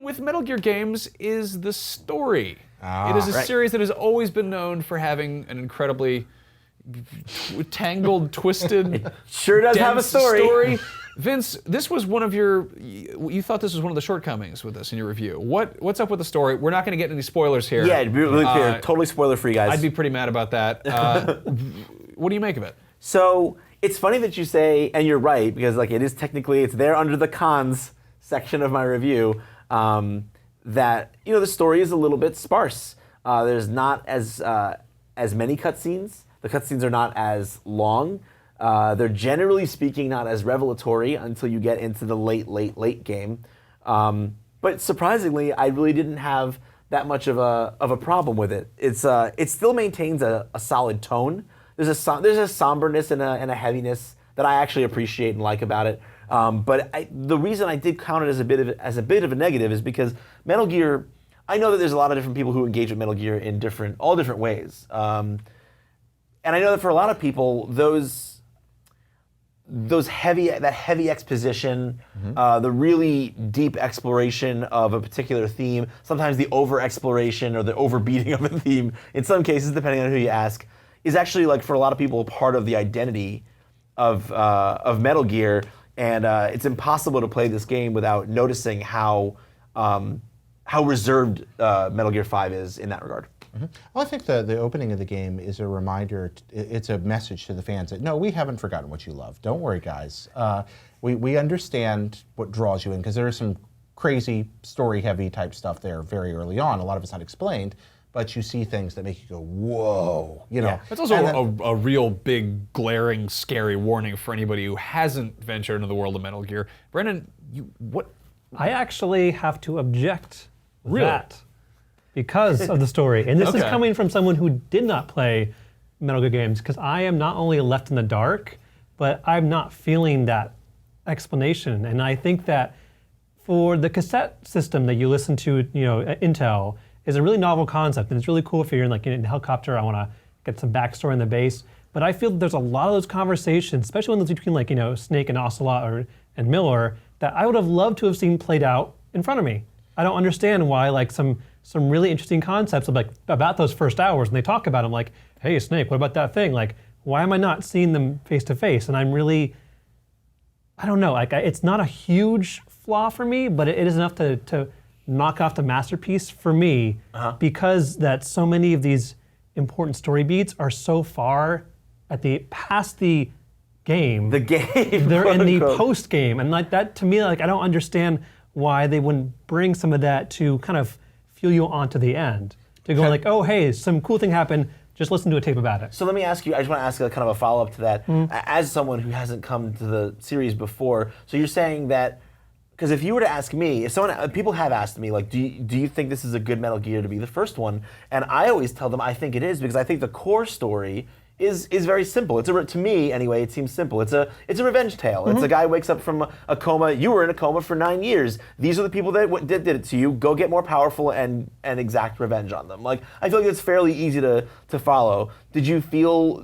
with Metal Gear games is the story. It is a right. series that has always been known for having an incredibly tangled, twisted, Sure does have a dense story. Vince, this was one of your, you thought this was one of the shortcomings with this in your review. What's up with the story? We're not going to get any spoilers here. Yeah, really clear. Totally spoiler free, guys. I'd be pretty mad about that. What do you make of it? So it's funny that you say, and you're right, because like it is technically, it's there under the cons section of my review, that the story is a little bit sparse. There's not as many cutscenes. The cutscenes are not as long. They're generally speaking not as revelatory until you get into the late game. But surprisingly, I really didn't have that much of a problem with it. It still maintains a solid tone. There's a somberness and a heaviness that I actually appreciate and like about it. But the reason I did count it as a bit of a negative is because Metal Gear. I know that there's a lot of different people who engage with Metal Gear in all different ways. And I know that for a lot of people, that heavy exposition, the really deep exploration of a particular theme, sometimes the over-exploration or the overbeating of a theme, in some cases, depending on who you ask, is actually, like, for a lot of people, part of the identity of Metal Gear. And it's impossible to play this game without noticing how reserved Metal Gear 5 is in that regard. Mm-hmm. Well, I think the opening of the game is a reminder, it's a message to the fans that, no, we haven't forgotten what you love. Don't worry, guys. We understand what draws you in, because there is some crazy, story-heavy type stuff there very early on. A lot of it's not explained, but you see things that make you go, whoa. Yeah. That's also a real big, glaring, scary warning for anybody who hasn't ventured into the world of Metal Gear. Brendan, what? I actually have to object with Really? that. Because of the story. And this is Okay. coming from someone who did not play Metal Gear games, because I am not only left in the dark, but I'm not feeling that explanation. And I think that for the cassette system that you listen to, at Intel, is a really novel concept. And it's really cool if you're in a helicopter, I want to get some backstory on the base. But I feel that there's a lot of those conversations, especially when there's between Snake and Ocelot and Miller, that I would have loved to have seen played out in front of me. I don't understand why some really interesting concepts about those first hours, and they talk about them like, hey, Snake, what about that thing? Like, why am I not seeing them face to face? And I'm really, I don't know, it's not a huge flaw for me, but it is enough to knock off the masterpiece for me, because that so many of these important story beats are so far past the game. The game. They're in the quote-unquote. post game, and that to me, I don't understand why they wouldn't bring some of that to kind of fuel you onto the end. To go oh, hey, some cool thing happened, just listen to a tape about it. So let me ask you, I just want to ask a kind of a follow-up to that. As someone who hasn't come to the series before, so you're saying that, because if you were to ask me, people have asked me, like, do you think this is a good Metal Gear to be the first one? And I always tell them I think it is, because I think the core story is very simple. To me, anyway, it seems simple. It's a revenge tale. It's a guy wakes up from a coma. You were in a coma for 9 years. These are the people that did it to you. Go get more powerful and exact revenge on them. Like, I feel like it's fairly easy to follow. Did you feel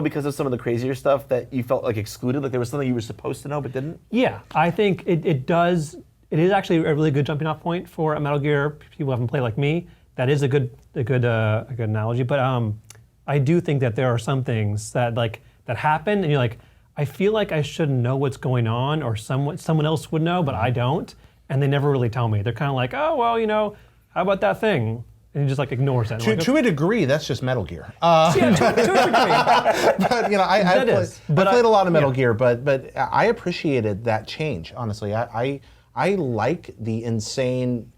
because of some of the crazier stuff that you felt like excluded? Like there was something you were supposed to know but didn't? Yeah, I think it does. It is actually a really good jumping off point for a Metal Gear. People who haven't played like me. That is a good analogy. But I do think that there are some things that happen, and you're like, I feel like I should know what's going on, or someone else would know, but I don't, and they never really tell me. They're kind of like, oh well, how about that thing? And he just ignores it. To a degree, that's just Metal Gear. Yeah, to a degree. But I played a lot of Metal Gear, but I appreciated that change. Honestly, I like the insane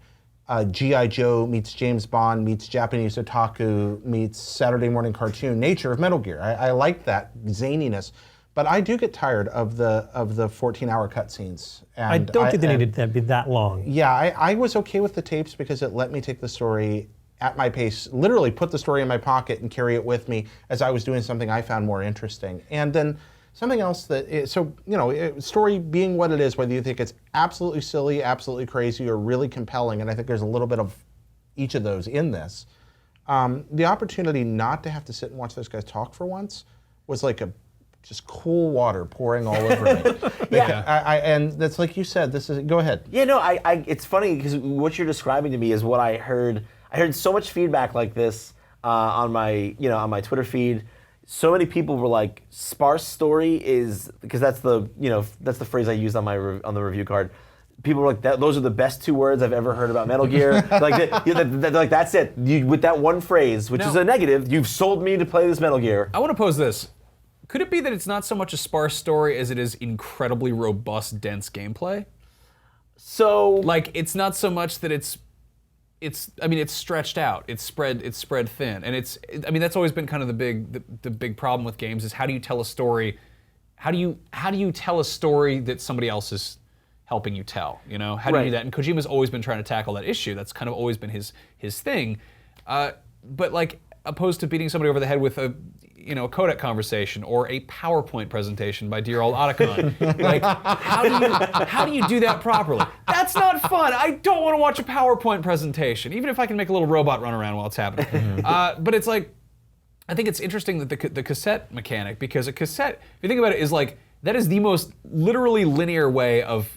G.I. Joe meets James Bond meets Japanese otaku meets Saturday morning cartoon nature of Metal Gear. I like that zaniness, but I do get tired of the 14-hour cutscenes. I don't think they needed to be that long. Yeah, I was okay with the tapes because it let me take the story at my pace, literally put the story in my pocket and carry it with me as I was doing something I found more interesting. And then something else story being what it is, whether you think it's absolutely silly, absolutely crazy, or really compelling, and I think there's a little bit of each of those in this, the opportunity not to have to sit and watch those guys talk for once was like a just cool water pouring all over me. Yeah. And that's like you said. This is. Go ahead. Yeah, no, it's funny because what you're describing to me is what I heard. I heard so much feedback like this on my Twitter feed. So many people were like, "Sparse story is," because that's the phrase I used on on the review card. People were like, "Those are the best 2 words I've ever heard about Metal Gear." Like that's it. With that one phrase, which is a negative, you've sold me to play this Metal Gear. I want to pose this. Could it be that it's not so much a sparse story as it is incredibly robust, dense gameplay? So, like, it's not so much that it's stretched out, it's spread thin, and that's always been kind of the big problem with games is how do you tell a story? How do you tell a story that somebody else is helping you tell? You know, how do you do that? And Kojima's always been trying to tackle that issue. That's kind of always been his thing. But like, opposed to beating somebody over the head with a codec conversation or a PowerPoint presentation by dear old Otacon. Like, how do you do that properly? That's not fun. I don't want to watch a PowerPoint presentation, even if I can make a little robot run around while it's happening. But it's like, I think it's interesting that the cassette mechanic, because a cassette, if you think about it, is like, that is the most literally linear way of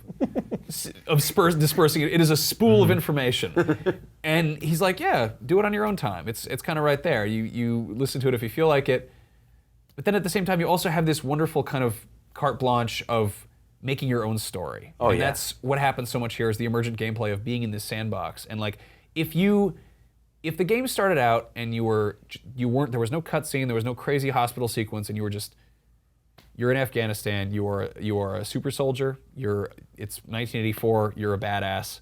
dispersing it. It is a spool of information. And he's like, yeah, do it on your own time. It's kind of right there. You listen to it if you feel like it. But then at the same time, you also have this wonderful kind of carte blanche of making your own story. And that's what happens so much here is the emergent gameplay of being in this sandbox. And like, if the game started out and you weren't, there was no cutscene, there was no crazy hospital sequence, and you're in Afghanistan, you are a super soldier, it's 1984, you're a badass.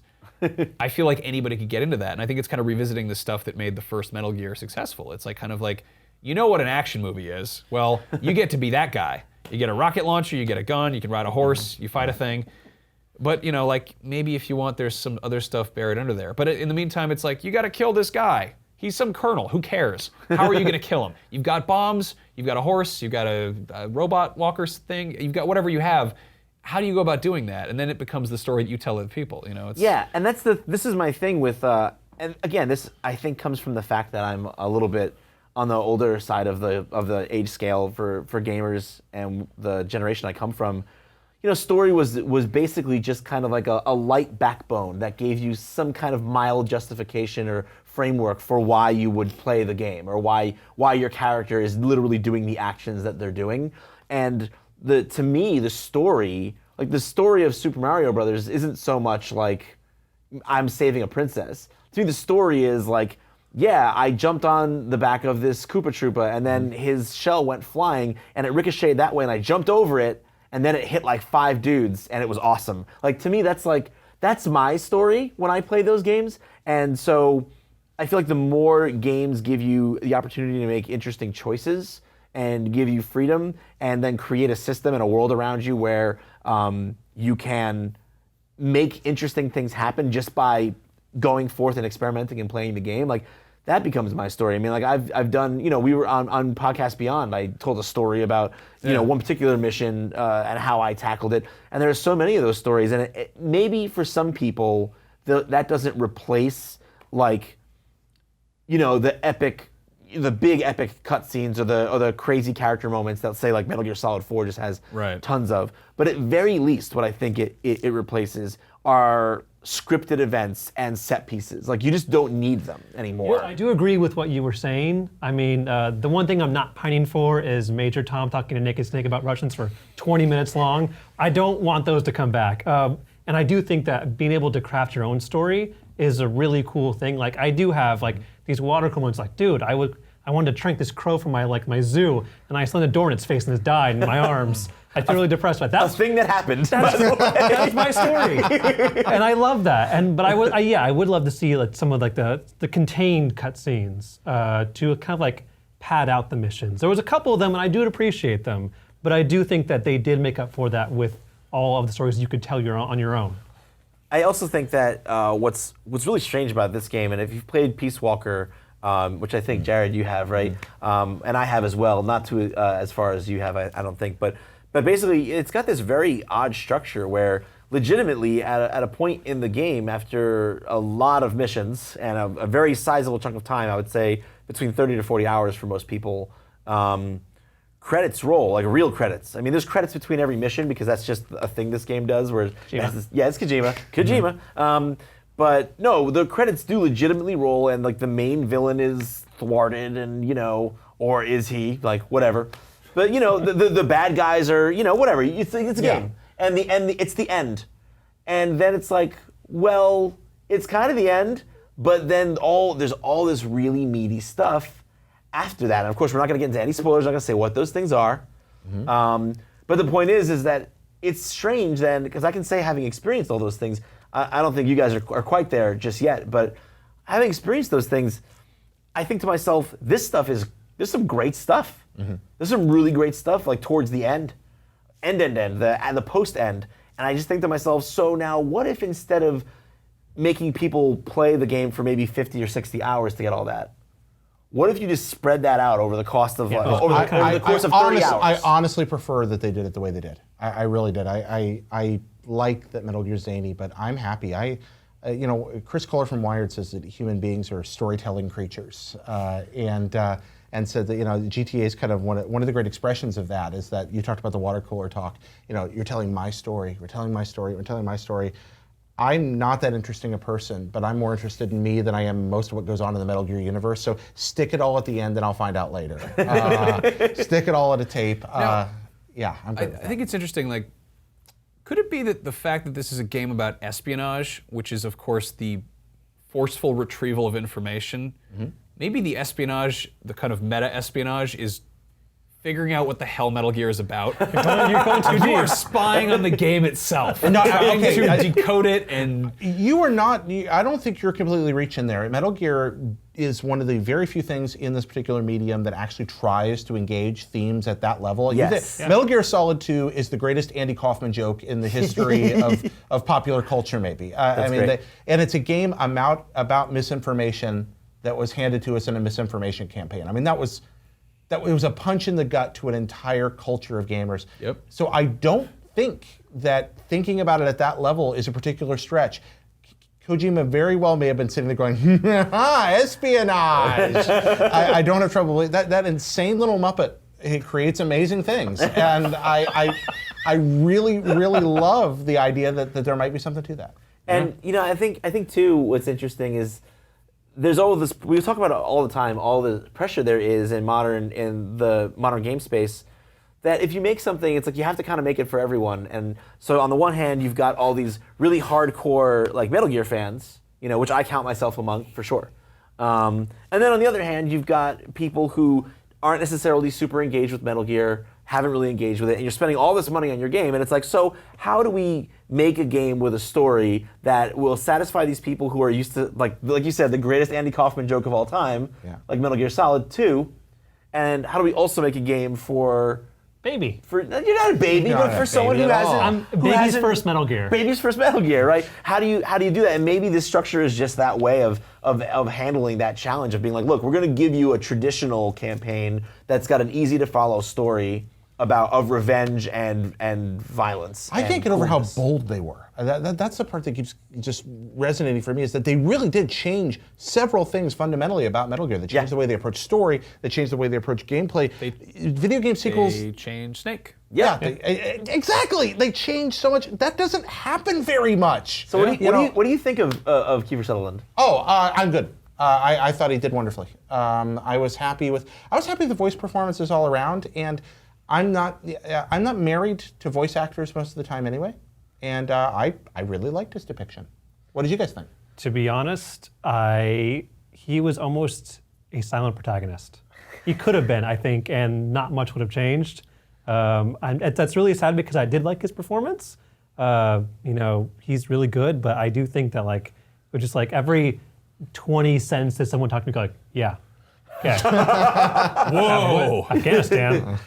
I feel like anybody could get into that, and I think it's kind of revisiting the stuff that made the first Metal Gear successful. It's like kind of like, you know what an action movie is? Well, you get to be that guy. You get a rocket launcher, you get a gun, you can ride a horse, you fight a thing. But like maybe if you want, there's some other stuff buried under there. But in the meantime, it's like, you gotta kill this guy. He's some colonel, who cares? How are you gonna kill him? You've got bombs, you've got a horse, you've got a robot walker thing, you've got whatever you have. How do you go about doing that? And then it becomes the story that you tell other people, It's, yeah, and this is my thing with, and again, this I think comes from the fact that I'm a little bit on the older side of the age scale for gamers and the generation I come from. Story was basically just kind of like a light backbone that gave you some kind of mild justification or framework for why you would play the game or why your character is literally doing the actions that they're doing. And to me, the story of Super Mario Brothers isn't so much like I'm saving a princess. To me, the story is like, yeah, I jumped on the back of this Koopa Troopa and then his shell went flying and it ricocheted that way and I jumped over it and then it hit like 5 dudes and it was awesome. Like, to me, that's my story when I play those games. And so I feel like the more games give you the opportunity to make interesting choices and give you freedom and then create a system and a world around you where you can make interesting things happen just by going forth and experimenting and playing the game, like, that becomes my story. I mean, like, I've done, we were on Podcast Beyond, I told a story about, one particular mission and how I tackled it. And there are so many of those stories. And maybe for some people, that doesn't replace, like, the big epic cutscenes or the crazy character moments that, say, like Metal Gear Solid 4 just has tons of. But at very least, what I think it replaces are scripted events and set pieces. Like, you just don't need them anymore. Yeah, I do agree with what you were saying. I mean, the one thing I'm not pining for is Major Tom talking to Naked Snake about Russians for 20 minutes long. I don't want those to come back. And I do think that being able to craft your own story is a really cool thing. Like, I do have like these watercolor ones. Like, dude, I wanted to trank this crow from my zoo, and I slammed the door in its face and it died in my arms. I feel really depressed by that. A thing that happened. That's my story, and I love that. But I would love to see like some of like the contained cutscenes to kind of like pad out the missions. There was a couple of them, and I do appreciate them. But I do think that they did make up for that with all of the stories you could tell on your own. I also think that what's really strange about this game, and if you've played Peace Walker, which I think, Jared, you have, right? And I have as well, not to as far as you have, I don't think. But basically, it's got this very odd structure where legitimately, at a point in the game, after a lot of missions and a very sizable chunk of time, I would say between 30 to 40 hours for most people, credits roll, like real credits. I mean, there's credits between every mission because that's just a thing this game does. Where yeah, it's Kojima. But no, the credits do legitimately roll, and like the main villain is thwarted, and or is he, like, whatever. But the bad guys are, whatever. You think it's a game, and it's the end, and then it's like, well, it's kind of the end, but then there's all this really meaty stuff after that. And of course, we're not going to get into any spoilers. I'm not going to say what those things are. But the point is that it's strange then, because I can say, having experienced all those things, I don't think you guys are quite there just yet, but having experienced those things, I think to myself, there's some great stuff. There's some really great stuff, like towards the end, the post end. And I just think to myself, so now what if instead of making people play the game for maybe 50 or 60 hours to get all that, what if you just spread that out over the cost of over the course of 30 hours? I honestly prefer that they did it the way they did. I really did. I like that Metal Gear's zany, but I'm happy. Chris Kohler from Wired says that human beings are storytelling creatures, and said that GTA is kind of one of the great expressions of that. Is that you talked about the water cooler talk? You're telling my story. We're telling my story. We're telling my story. I'm not that interesting a person, but I'm more interested in me than I am most of what goes on in the Metal Gear universe. So stick it all at the end, and I'll find out later. Stick it all at a tape. Yeah, I'm good. I think it's interesting. Like, could it be that the fact that this is a game about espionage, which is of course the forceful retrieval of information, maybe the espionage, the kind of meta espionage, is figuring out what the hell Metal Gear is about. You're going too deep. You are spying on the game itself. Trying to decode it, and you are not. I don't think you're completely reaching there. Metal Gear is one of the very few things in this particular medium that actually tries to engage themes at that level. Yes. Metal Gear Solid 2 is the greatest Andy Kaufman joke in the history of popular culture, maybe. And it's a game about misinformation that was handed to us in a misinformation campaign. I mean, it was a punch in the gut to an entire culture of gamers. Yep. So I don't think that thinking about it at that level is a particular stretch. Kojima very well may have been sitting there going, espionage. I don't have trouble with that insane little Muppet. He creates amazing things, and I really, really love the idea that there might be something to that. And I think too, what's interesting is there's all this. We talk about it all the time. All the pressure there is in the modern game space. That if you make something, it's like you have to kind of make it for everyone. And so on the one hand, you've got all these really hardcore like Metal Gear fans, which I count myself among for sure. And then on the other hand, you've got people who aren't necessarily super engaged with Metal Gear, haven't really engaged with it, and you're spending all this money on your game. And it's like, so how do we make a game with a story that will satisfy these people who are used to, like you said, the greatest Andy Kaufman joke of all time, like Metal Gear Solid 2, and how do we also make a game for baby? You're not a baby, but for someone who hasn't. Baby's first Metal Gear. Baby's first Metal Gear, right? How do you do that? And maybe this structure is just that way of handling that challenge of being like, look, we're going to give you a traditional campaign that's got an easy to follow story of revenge and violence. I can't get over how bold they were. That's the part that keeps just resonating for me, is that they really did change several things fundamentally about Metal Gear. They changed the way they approach story. They changed the way they approach gameplay. Video game sequels. They changed Snake. Yeah, exactly. They changed so much. That doesn't happen very much. So what do you think of Kiefer Sutherland? I'm good. I thought he did wonderfully. I was happy with the voice performances all around, and I'm not married to voice actors most of the time anyway, and I really liked his depiction. What did you guys think? To be honest, he was almost a silent protagonist. He could have been, I think, and not much would have changed. That's really sad because I did like his performance. He's really good, but I do think that with just every 20 sentences someone talking to me, yeah. Okay. Whoa! Afghanistan.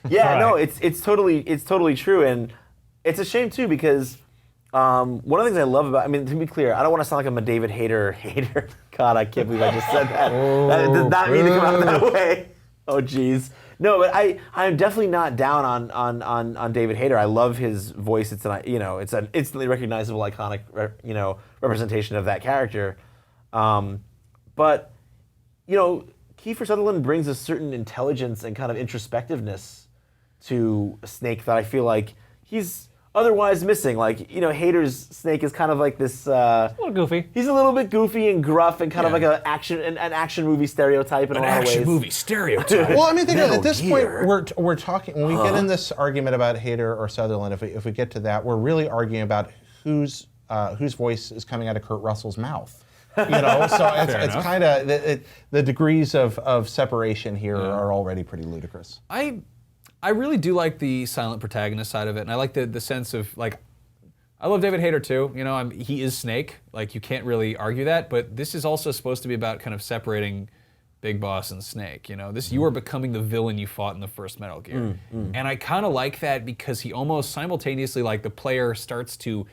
Yeah, right. No, it's totally true, and it's a shame too because one of the things I love about, to be clear, I don't want to sound like I'm a David Hayter hater. God, I can't believe I just said that. That did not mean to come out that way. Oh, geez. No, but I'm definitely not down on David Hayter. I love his voice. It's an instantly recognizable, iconic, representation of that character. But Kiefer Sutherland brings a certain intelligence and kind of introspectiveness to Snake that I feel like he's otherwise missing. Like, you know, Hader's Snake is kind of like this. A little goofy. He's a little bit goofy and gruff and kind of like an action movie stereotype in a lot of ways. Action movie stereotype. Well, I mean, think of it, Metal at this Gear. point, we're talking, when we get in this argument about Hader or Sutherland, if we get to that, we're really arguing about whose voice is coming out of Kurt Russell's mouth. You know, so it's kind of, the degrees of separation here are already pretty ludicrous. I really do like the silent protagonist side of it, and I like the sense of, like, I love David Hayter too. You know, he is Snake. Like, you can't really argue that, but this is also supposed to be about kind of separating Big Boss and Snake. You know, you are becoming the villain you fought in the first Metal Gear. And I kind of like that because he almost simultaneously, like, the player starts to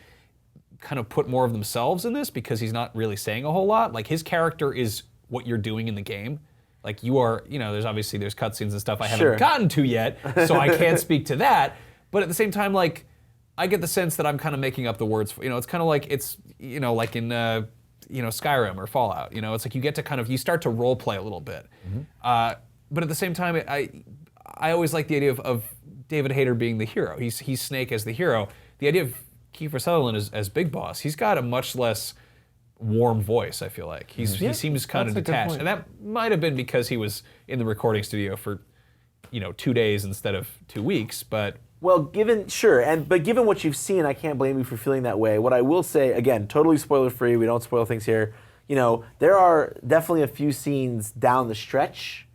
kind of put more of themselves in this because he's not really saying a whole lot. Like, his character is what you're doing in the game. Like, you are, you know, there's cutscenes and stuff I haven't gotten to yet, so I can't speak to that. But at the same time, like, I get the sense that I'm kind of making up the words. You know, it's kind of like it's, you know, like in, you know, Skyrim or Fallout. You know, it's like you get to you start to role play a little bit. But at the same time, I always like the idea of David Hayter being the hero. He's Snake as the hero. The idea of Kiefer Sutherland as Big Boss, he's got a much less warm voice, I feel like. He seems kind of detached. And that might have been because he was in the recording studio for, you know, 2 days instead of 2 weeks, but... Well, given what you've seen, I can't blame you for feeling that way. What I will say, again, totally spoiler-free, we don't spoil things here, you know, there are definitely a few scenes down the stretch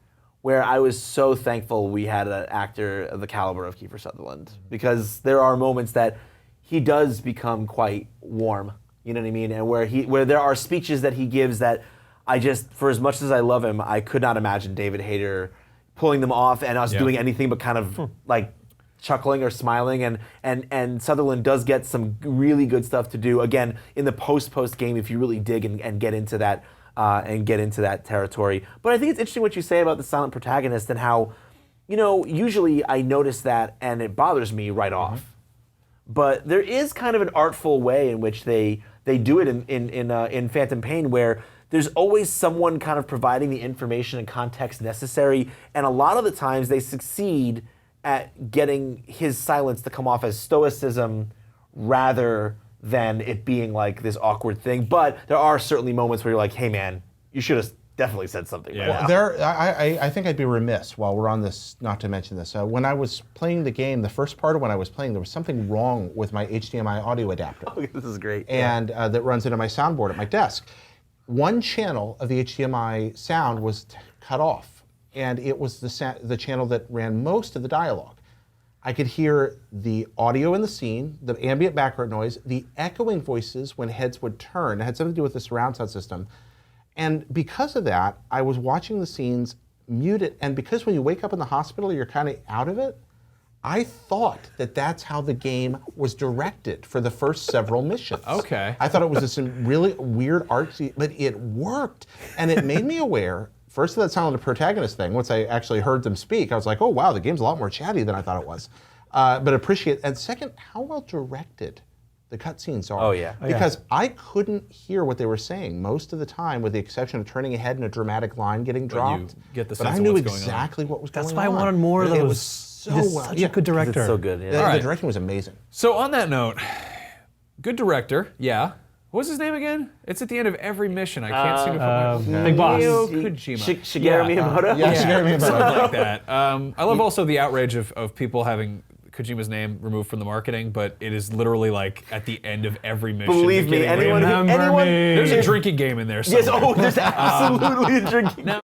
where I was so thankful we had an actor of the caliber of Kiefer Sutherland, because there are moments that he does become quite warm. You know what I mean? And where there are speeches that he gives that I just, for as much as I love him, I could not imagine David Hayter pulling them off and us doing anything but kind of like chuckling or smiling. And Sutherland does get some really good stuff to do, again, in the post game if you really dig and get into that territory. But I think it's interesting what you say about the silent protagonist and how, you know, usually I notice that and it bothers me right off. But there is kind of an artful way in which they do it in Phantom Pain, where there's always someone kind of providing the information and context necessary, and a lot of the times they succeed at getting his silence to come off as stoicism rather than it being like this awkward thing. But there are certainly moments where you're like, hey man, you should have definitely said something. Yeah. Right now. I think I'd be remiss while we're on this not to mention this. When I was playing the game, the first part of when I was playing, there was something wrong with my HDMI audio adapter. Oh, this is great. And that runs into my soundboard at my desk. One channel of the HDMI sound was cut off, and it was the channel that ran most of the dialogue. I could hear the audio in the scene, the ambient background noise, the echoing voices when heads would turn. It had something to do with the surround sound system. And because of that, I was watching the scenes muted, and because when you wake up in the hospital, you're kind of out of it, I thought that that's how the game was directed for the first several missions. Okay. I thought it was this really weird artsy, but it worked. And it made me aware, first of that sound of the protagonist thing, once I actually heard them speak, I was like, oh wow, the game's a lot more chatty than I thought it was. But appreciate, and second, how well directed the cutscenes are. Oh, yeah. Because I couldn't hear what they were saying most of the time, with the exception of turning ahead and a dramatic line getting dropped. you get the but sense I of knew what's going on. exactly what was going on. That's why I wanted more of those. It was so He's well. such a good director. It's so good. Yeah. The directing was amazing. So on that note, good director, yeah. What's his name again? It's at the end of every mission. I can't seem to find Big Boss. Hideo Kojima. Shigeru Miyamoto? Yeah, Shigeru Miyamoto. Something like that. I love also the outrage of people having Kojima's name removed from the marketing, but it is literally like at the end of every mission. Believe me, beginning, anyone, end. Remember me. There's a drinking game in there somewhere. Yes, oh, there's absolutely a drinking. Now,